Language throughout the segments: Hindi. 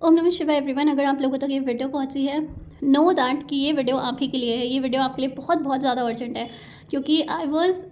ओम नमः शिवाय एवरीवन। अगर आप लोगों तक ये वीडियो पहुंची है, नो दैट कि ये वीडियो आप ही के लिए है। ये वीडियो आपके लिए बहुत बहुत ज़्यादा अर्जेंट है, क्योंकि आई वॉज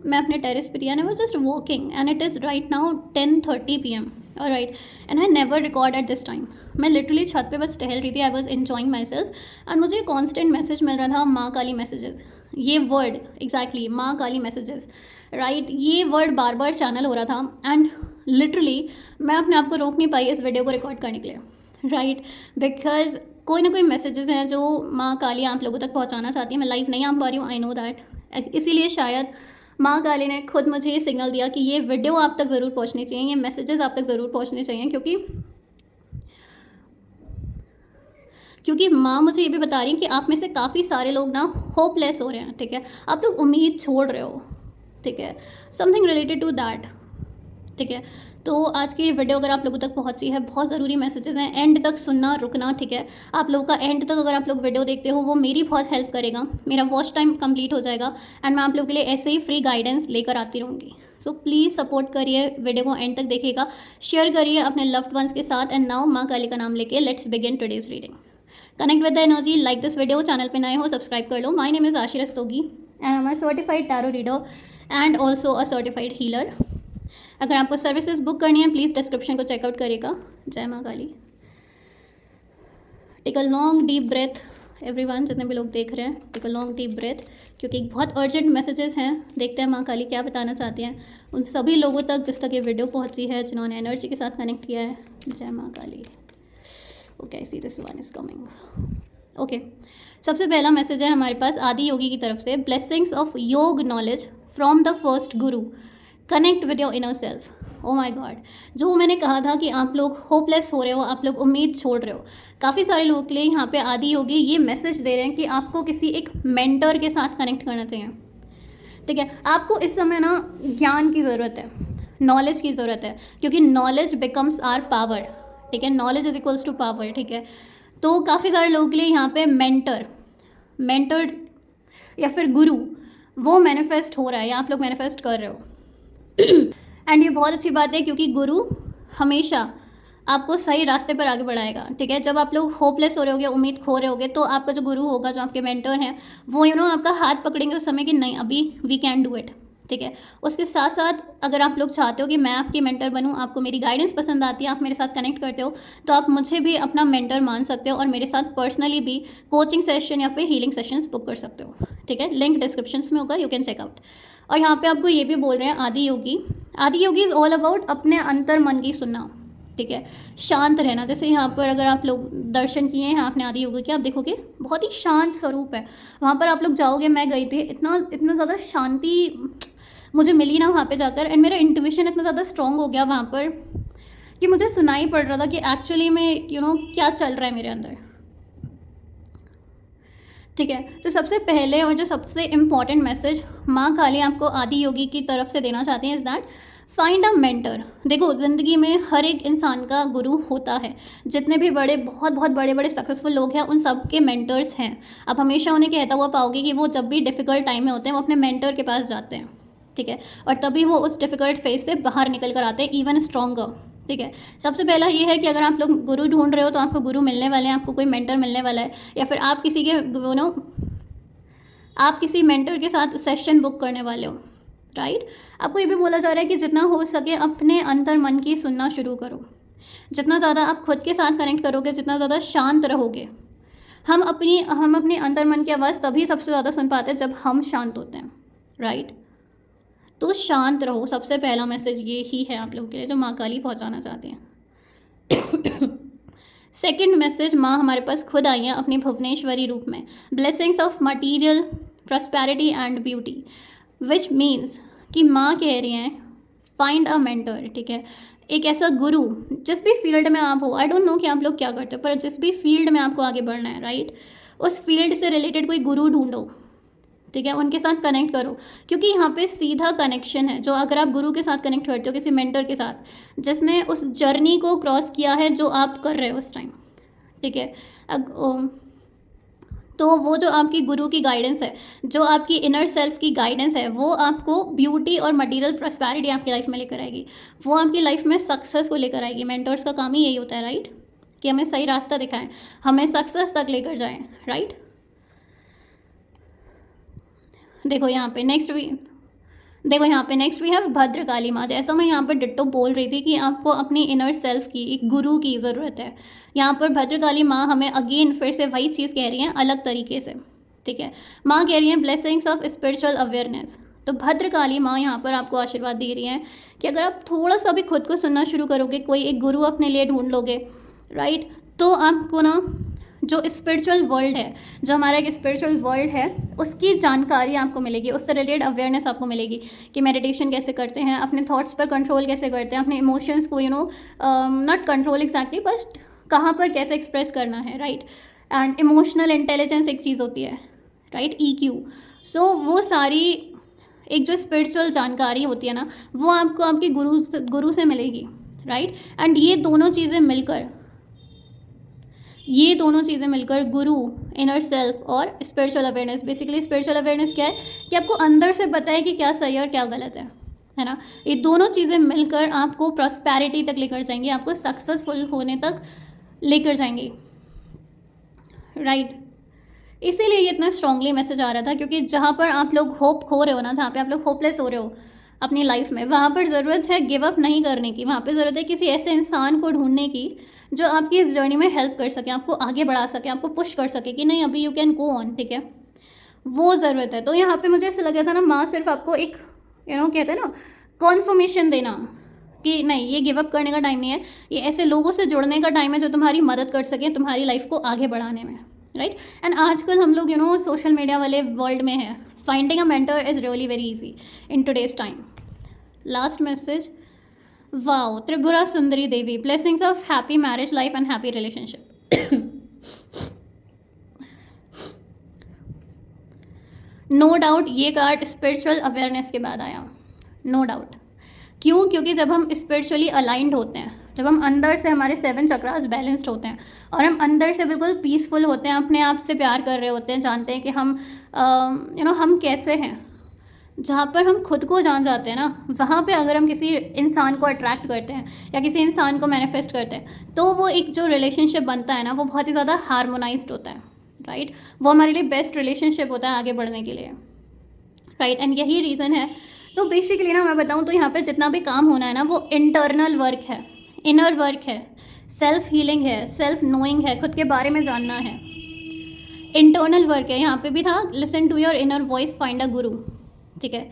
मैं अपने टेरेस पे थी and I was just walking and it is right now 10:30 PM। और right, and I never record at this time. मैं लिटरली छत पे बस टहल रही थी, I was enjoying my self and मुझे कॉन्स्टेंट मैसेज मिल रहा था, माँ काली मैसेजेस। ये वर्ड एग्जैक्टली माँ काली मैसेजेस, राइट, ये वर्ड बार बार चैनल हो रहा था एंड लिटरली मैं अपने आप को रोक नहीं पाई इस वीडियो को रिकॉर्ड करने के लिए, राइट, बिकॉज कोई ना कोई मैसेजेस हैं जो माँ काली आप लोगों तक पहुँचाना चाहती है। मैं लाइव नहीं आ पा रही हूँ, आई नो दैट। इसीलिए शायद माँ काली ने खुद मुझे ये सिग्नल दिया कि ये वीडियो आप तक ज़रूर पहुँचनी चाहिए, ये मैसेजेस आप तक ज़रूर पहुँचने चाहिए, क्योंकि माँ मुझे ये भी बता रही है कि आप में से काफ़ी सारे लोग ना होपलेस हो रहे हैं, ठीक है, आप लोग उम्मीद छोड़ रहे हो, ठीक है, समथिंग रिलेटेड टू दैट, ठीक है। तो आज की वीडियो अगर आप लोगों तक पहुंची है, बहुत ज़रूरी मैसेजेस हैं, एंड तक सुनना, रुकना, ठीक है। आप लोगों का एंड तक अगर आप लोग वीडियो देखते हो, वो मेरी बहुत हेल्प करेगा, मेरा वॉच टाइम कंप्लीट हो जाएगा एंड मैं आप लोगों के लिए ऐसे ही फ्री गाइडेंस लेकर आती रहूँगी। सो प्लीज़ सपोर्ट करिए, वीडियो को एंड तक देखिएगा, शेयर करिए अपने लव्ड वंस के साथ। एंड नाउ माँ काली का नाम लेके let's begin today's reading. Connect with the energy, like this video, channel पे नए हो सब्सक्राइब कर लो। माय नेम इज़ आशी Rastogi and I am a certified tarot reader and also a certified healer. अगर आपको सर्विसेज बुक करनी है, प्लीज़ डिस्क्रिप्शन को चेकआउट करिएगा। जय माँ Kali. Take a long deep breath everyone, जितने भी लोग देख रहे हैं, take a long deep breath, क्योंकि बहुत अर्जेंट मैसेजेस हैं। देखते हैं माँ काली क्या बताना चाहती हैं उन सभी लोगों तक जिस तक ये वीडियो पहुँची है, जिन्होंने एनर्जी के साथ कनेक्ट किया है। जय माँ Kali. Okay, I see this one is coming. Okay, सबसे पहला मैसेज है हमारे पास आदि योगी की तरफ से। Blessings of yog knowledge from the first guru, connect with your inner self. Oh my god, जो मैंने कहा था कि आप लोग होपलेस हो रहे हो, आप लोग उम्मीद छोड़ रहे हो, काफ़ी सारे लोगों के लिए यहाँ पे आदि योगी ये मैसेज दे रहे हैं कि आपको किसी एक मेंटर के साथ कनेक्ट करना चाहिए, ठीक है। आपको इस समय ना ज्ञान की ज़रूरत है, नॉलेज की ज़रूरत है, क्योंकि नॉलेज बिकम्स आर पावर, ठीक है। Knowledge is equals to power, ठीक है। तो काफ़ी सारे लोगों के लिए यहाँ पे मेंटर या फिर गुरु वो मैनिफेस्ट हो रहा है, या आप लोग मैनिफेस्ट कर रहे हो। एंड ये बहुत अच्छी बात है, क्योंकि गुरु हमेशा आपको सही रास्ते पर आगे बढ़ाएगा, ठीक है। जब आप लोग होपलेस हो रहे होगे, उम्मीद खो रहे होगे, तो आपका जो गुरु होगा, जो आपके मेंटर हैं, वो आपका हाथ पकड़ेंगे उस समय कि नहीं, अभी वी कैन डू इट, ठीक है। उसके साथ साथ अगर आप लोग चाहते हो कि मैं आपकी मेंटर बनूं, आपको मेरी गाइडेंस पसंद आती है, आप मेरे साथ कनेक्ट करते हो, तो आप मुझे भी अपना मेंटर मान सकते हो और मेरे साथ पर्सनली भी कोचिंग सेशन या फिर हीलिंग सेशंस बुक कर सकते हो, ठीक है। लिंक डिस्क्रिप्शन में होगा, यू कैन चेकआउट। और यहाँ पे आपको ये भी बोल रहे हैं आदि योगी इज़ ऑल अबाउट अपने अंतर मन की सुनना, ठीक है, शांत रहना। जैसे यहाँ पर अगर आप लोग दर्शन किए हैं आपने आदि योगी के, आप देखोगे बहुत ही शांत स्वरूप है। वहाँ पर आप लोग जाओगे, मैं गई थी, इतना इतना ज़्यादा शांति मुझे मिली ना वहाँ पे जाकर, एंड मेरा इंट्यूशन इतना ज़्यादा स्ट्रॉन्ग हो गया वहाँ पर कि मुझे सुनाई पड़ रहा था कि एक्चुअली में क्या चल रहा है मेरे अंदर, ठीक है। तो सबसे पहले और जो सबसे इम्पॉर्टेंट मैसेज माँ काली आपको आदि योगी की तरफ से देना चाहती हैं is that find a mentor. देखो, ज़िंदगी में हर एक इंसान का गुरु होता है। जितने भी बड़े बहुत बहुत बड़े बड़े सक्सेसफुल लोग हैं, उन सब के मेंटर्स हैं। आप हमेशा उन्हें कहता हुआ पाओगे कि वो जब भी डिफ़िकल्ट टाइम में होते हैं, वो अपने मेंटर के पास जाते हैं, ठीक है, और तभी वो उस डिफ़िकल्ट फेज से बाहर निकल कर आते हैं इवन स्ट्रॉन्गर, ठीक है। सबसे पहला ये है कि अगर आप लोग गुरु ढूंढ रहे हो, तो आपको गुरु मिलने वाले हैं, आपको कोई मेंटर मिलने वाला है, या फिर आप किसी के आप किसी मेंटर के साथ सेशन बुक करने वाले हो, राइट। आपको ये भी बोला जा रहा है कि जितना हो सके अपने अंतर मन की सुनना शुरू करो। जितना ज़्यादा आप खुद के साथ कनेक्ट करोगे, जितना ज़्यादा शांत रहोगे, हम अपने अंतर मन की आवाज़ तभी सबसे ज़्यादा सुन पाते हैं जब हम शांत होते हैं, राइट। तो शांत रहो, सबसे पहला मैसेज ये ही है आप लोगों के लिए जो माँ काली पहुँचाना चाहती हैं। सेकेंड मैसेज, माँ हमारे पास खुद आई हैं अपनी भुवनेश्वरी रूप में। Blessings of material prosperity and beauty, which means कि माँ कह रही हैं फाइंड अ मेंटर, ठीक है। एक ऐसा गुरु, जिस भी फील्ड में आप हो, आई डोंट नो कि आप लोग क्या करते हो, पर जिस भी फील्ड में आपको आगे बढ़ना है, राइट, उस फील्ड से रिलेटेड कोई गुरु ढूंढो, ठीक है, उनके साथ कनेक्ट करो, क्योंकि यहाँ पे सीधा कनेक्शन है। जो अगर आप गुरु के साथ कनेक्ट करते हो, किसी मेंटर के साथ जिसने उस जर्नी को क्रॉस किया है जो आप कर रहे हो उस टाइम, ठीक है, तो वो जो आपकी गुरु की गाइडेंस है, जो आपकी इनर सेल्फ की गाइडेंस है, वो आपको ब्यूटी और मटेरियल प्रॉस्पेरिटी आपकी लाइफ में लेकर आएगी, वो आपकी लाइफ में सक्सेस को लेकर आएगी। मेंटर्स का काम ही यही होता है, राइट। कि हमें सही रास्ता दिखाएं, हमें सक्सेस तक लेकर जाएं, राइट। देखो यहाँ पे नेक्स्ट वी हैव भद्रकाली माँ। जैसा मैं यहाँ पर डिट्टो बोल रही थी कि आपको अपनी इनर सेल्फ की, एक गुरु की ज़रूरत है, यहाँ पर भद्रकाली माँ हमें अगेन फिर से वही चीज़ कह रही हैं अलग तरीके से, ठीक है। माँ कह रही हैं ब्लेसिंग्स ऑफ स्पिरिचुअल अवेयरनेस। तो भद्रकाली माँ यहाँ पर आपको आशीर्वाद दे रही हैं कि अगर आप थोड़ा सा भी खुद को सुनना शुरू करोगे, कोई एक गुरु अपने लिए ढूंढ लोगे, राइट, तो आपको ना जो स्पिरिचुअल वर्ल्ड है, जो हमारा एक स्पिरिचुअल वर्ल्ड है, उसकी जानकारी आपको मिलेगी, उससे रिलेटेड अवेयरनेस आपको मिलेगी कि मेडिटेशन कैसे करते हैं, अपने थॉट्स पर कंट्रोल कैसे करते हैं, अपने इमोशंस को नॉट कंट्रोल एग्जैक्टली, बस कहाँ पर कैसे एक्सप्रेस करना है, राइट। एंड इमोशनल इंटेलिजेंस एक चीज़ होती है, राइट, EQ। सो वो सारी एक जो स्पिरिचुअल जानकारी होती है ना, वो आपको आपके गुरु से मिलेगी, राइट। एंड ये दोनों चीज़ें मिलकर गुरु, इनर सेल्फ और spiritual awareness, basically spiritual awareness क्या है कि आपको अंदर से पता है कि क्या सही है और क्या गलत है ना। ये दोनों चीज़ें मिलकर आपको प्रॉस्पेरिटी तक लेकर जाएंगी, आपको सक्सेसफुल होने तक लेकर जाएंगी, राइट। इसीलिए ये इतना स्ट्रांगली मैसेज आ रहा था, क्योंकि जहाँ पर आप लोग होप खो रहे हो ना, जहाँ पे आप लोग होपलेस हो रहे हो अपनी लाइफ में, वहाँ पर ज़रूरत है गिव अप नहीं करने की, वहाँ पर ज़रूरत है किसी ऐसे इंसान को ढूंढने की जो आपकी इस जर्नी में हेल्प कर सके, आपको आगे बढ़ा सके, आपको पुश कर सके कि नहीं अभी यू कैन गो ऑन, ठीक है, वो ज़रूरत है। तो यहाँ पे मुझे ऐसा लग रहा था ना, माँ सिर्फ आपको एक कहते हैं ना कॉन्फर्मेशन देना कि नहीं ये गिव अप करने का टाइम नहीं है, ये ऐसे लोगों से जुड़ने का टाइम है जो तुम्हारी मदद कर सकें तुम्हारी लाइफ को आगे बढ़ाने में, राइट। एंड आजकल हम लोग सोशल मीडिया वाले वर्ल्ड में है, finding a mentor is really very easy in today's time. Last message, wow, Tripura Sundari Devi, blessings of happy marriage life and happy relationship. No doubt ये कार्ड स्पिरिचुअल अवेयरनेस के बाद आया, नो डाउट। क्यों? क्योंकि जब हम स्पिरिचुअली अलाइंड होते हैं, जब हम अंदर से हमारे 7 चक्रास बैलेंस्ड होते हैं और हम अंदर से बिल्कुल पीसफुल होते हैं, अपने आप से प्यार कर रहे होते हैं, जानते हैं कि हम हम कैसे हैं, जहाँ पर हम खुद को जान जाते हैं ना, वहाँ पे अगर हम किसी इंसान को अट्रैक्ट करते हैं या किसी इंसान को मैनिफेस्ट करते हैं, तो वो एक जो रिलेशनशिप बनता है ना, वो बहुत ही ज़्यादा हार्मोनाइज्ड होता है, राइट। वो हमारे लिए बेस्ट रिलेशनशिप होता है आगे बढ़ने के लिए, राइट। एंड यही रीज़न है। तो बेसिकली ना मैं बताऊँ तो यहाँ पे जितना भी काम होना है ना, वो इंटरनल वर्क है, इनर वर्क है, सेल्फ हीलिंग है, सेल्फ नोइंग है, खुद के बारे में जानना है, इंटरनल वर्क है। यहाँ पे भी था listen to your inner voice, find a guru, ठीक है।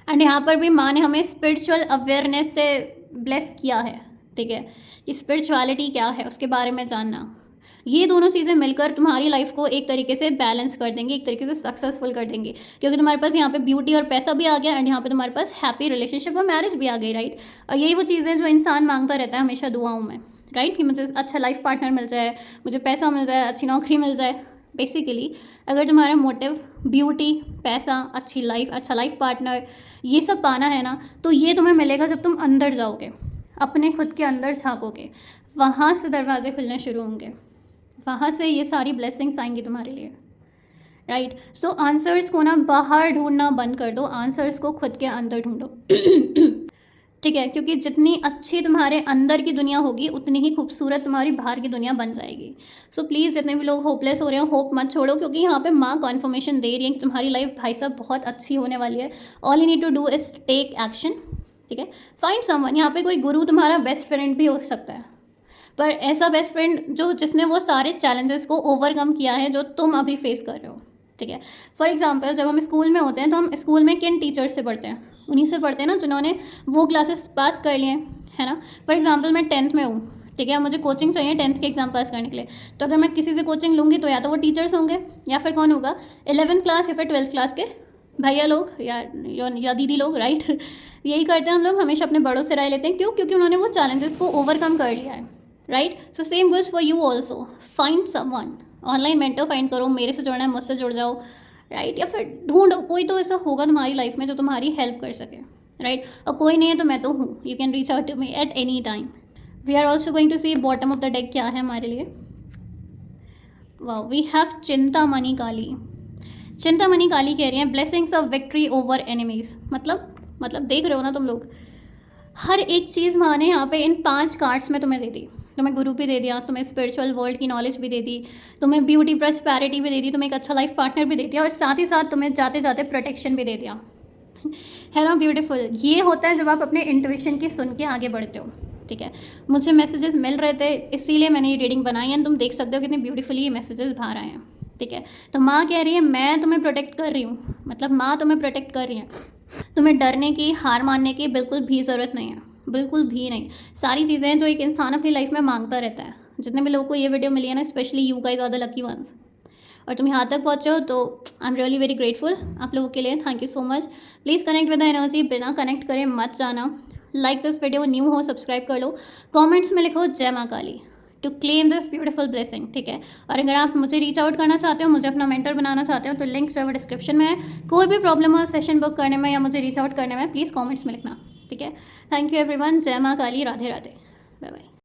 एंड यहाँ पर भी माँ ने हमें स्पिरिचुअल अवेयरनेस से ब्लेस किया है, ठीक है, कि स्पिरिचुअलिटी क्या है उसके बारे में जानना। ये दोनों चीज़ें मिलकर तुम्हारी लाइफ को एक तरीके से बैलेंस कर देंगे, एक तरीके से सक्सेसफुल कर देंगे, क्योंकि तुम्हारे पास यहाँ पे ब्यूटी और पैसा भी आ गया एंड यहाँ पे तुम्हारे पास हैप्पी रिलेशनशिप और मैरिज भी आ गई, राइट। और यही वो चीज़ें जो इंसान मांगता रहता है हमेशा दुआओं में, राइट, कि मुझे अच्छा लाइफ पार्टनर मिल जाए, मुझे पैसा मिल जाए, अच्छी नौकरी मिल जाए। बेसिकली अगर तुम्हारा मोटिव ब्यूटी, पैसा, अच्छी लाइफ, अच्छा लाइफ पार्टनर, ये सब पाना है ना, तो ये तुम्हें मिलेगा जब तुम अंदर जाओगे, अपने खुद के अंदर झाँकोगे, वहाँ से दरवाजे खुलने शुरू होंगे, वहाँ से ये सारी ब्लेसिंग्स आएंगी तुम्हारे लिए, राइट। सो आंसर्स को ना बाहर ढूंढना बंद कर दो, आंसर्स को खुद के अंदर ढूंढो, ठीक है, क्योंकि जितनी अच्छी तुम्हारे अंदर की दुनिया होगी उतनी ही खूबसूरत तुम्हारी बाहर की दुनिया बन जाएगी। सो प्लीज़ जितने भी लोग होपलेस हो रहे हो, होप मत छोड़ो, क्योंकि यहाँ पे माँ कॉन्फर्मेशन दे रही है कि तुम्हारी लाइफ भाई साहब बहुत अच्छी होने वाली है। All you need to do is take action, ठीक है। फाइंड समवन, यहाँ पे कोई गुरु तुम्हारा बेस्ट फ्रेंड भी हो सकता है, पर ऐसा बेस्ट फ्रेंड जिसने वो सारे चैलेंजेस को ओवरकम किया है जो तुम अभी फेस कर रहे हो, ठीक है। फॉर एग्जांपल जब हम स्कूल में होते हैं तो हम स्कूल में किन टीचर से पढ़ते हैं? उन्हीं से पढ़ते हैं ना जिन्होंने वो क्लासेस पास कर लिए, है ना। फॉर एग्जांपल मैं 10th में हूँ, ठीक है, मुझे कोचिंग चाहिए 10th के एग्ज़ाम पास करने के लिए, तो अगर मैं किसी से कोचिंग लूँगी तो या तो वो टीचर्स होंगे या फिर कौन होगा, 11th क्लास या फिर 12th क्लास के भैया लोग या दीदी लोग, राइट। यही करते हैं हम लोग, हमेशा अपने बड़ों से राय लेते हैं। क्यों? क्योंकि उन्होंने वो चैलेंजेस को ओवरकम कर लिया है, right. So same goes for you also, find someone, online mentor find करो, मेरे से जुड़ना है मुझसे जुड़ जाओ, राइट, या फिर ढूंढो, कोई तो ऐसा होगा तुम्हारी लाइफ में जो तुम्हारी हेल्प कर सके, राइट। और कोई नहीं है तो मैं तो हूँ, you can reach out to me at any time. We are also going to see bottom of the deck क्या है हमारे लिए। Wow, we have Chintamani Kali. Chintamani Kali कह रही हैं blessings of victory over enemies. मतलब देख रहे हो ना तुम लोग, हर एक चीज़ माँ ने यहाँ पे इन 5 कार्ड्स में तुम्हें दे दी। तुम्हें गुरु भी दे दिया, तुम्हें स्पिरिचुअल वर्ल्ड की नॉलेज भी दे दी, तुम्हें ब्यूटी प्रॉस्पेरिटी भी दे दी, तुम्हें एक अच्छा लाइफ पार्टनर भी दे दिया और साथ ही साथ तुम्हें जाते जाते प्रोटेक्शन भी दे दिया। है ना ब्यूटीफुल। ये होता है जब आप अपने इंट्यूशन की सुन के आगे बढ़ते हो। ठीक है, मुझे मैसेजेस मिल रहे थे इसीलिए मैंने ये रीडिंग बनाई है। तुम देख सकते हो कितने ब्यूटीफुली ये मैसेजेस बाहर आए हैं। ठीक है, तो माँ कह रही है मैं तुम्हें प्रोटेक्ट कर रही हूँ, मतलब माँ तुम्हें प्रोटेक्ट कर रही है। तुम्हें डरने की, हार मानने की बिल्कुल भी ज़रूरत नहीं है, बिल्कुल भी नहीं। सारी चीज़ें जो एक इंसान अपनी लाइफ में मांगता रहता है। जितने भी लोगों को ये वीडियो मिली है ना, specially you guys are the lucky ones, और तुम यहाँ तक पहुँचे हो तो I am really very grateful आप लोगों के लिए। Thank you so much. Please connect with the energy, बिना कनेक्ट करे मत जाना। लाइक दिस वीडियो, न्यू हो सब्सक्राइब कर लो, कमेंट्स में लिखो जय माँ Kali to claim this beautiful blessing. ठीक है, और अगर आप मुझे रीच आउट करना चाहते हो, मुझे अपना मेंटर बनाना चाहते हो, तो लिंक जो है वो डिस्क्रिप्शन में है। कोई भी प्रॉब्लम हो सेशन बुक करने में या मुझे रीच आउट करने में, प्लीज़ कॉमेंट्स में लिखना। ठीक है, थैंक यू एवरीवन। जय माँ काली, राधे राधे, बाय बाय।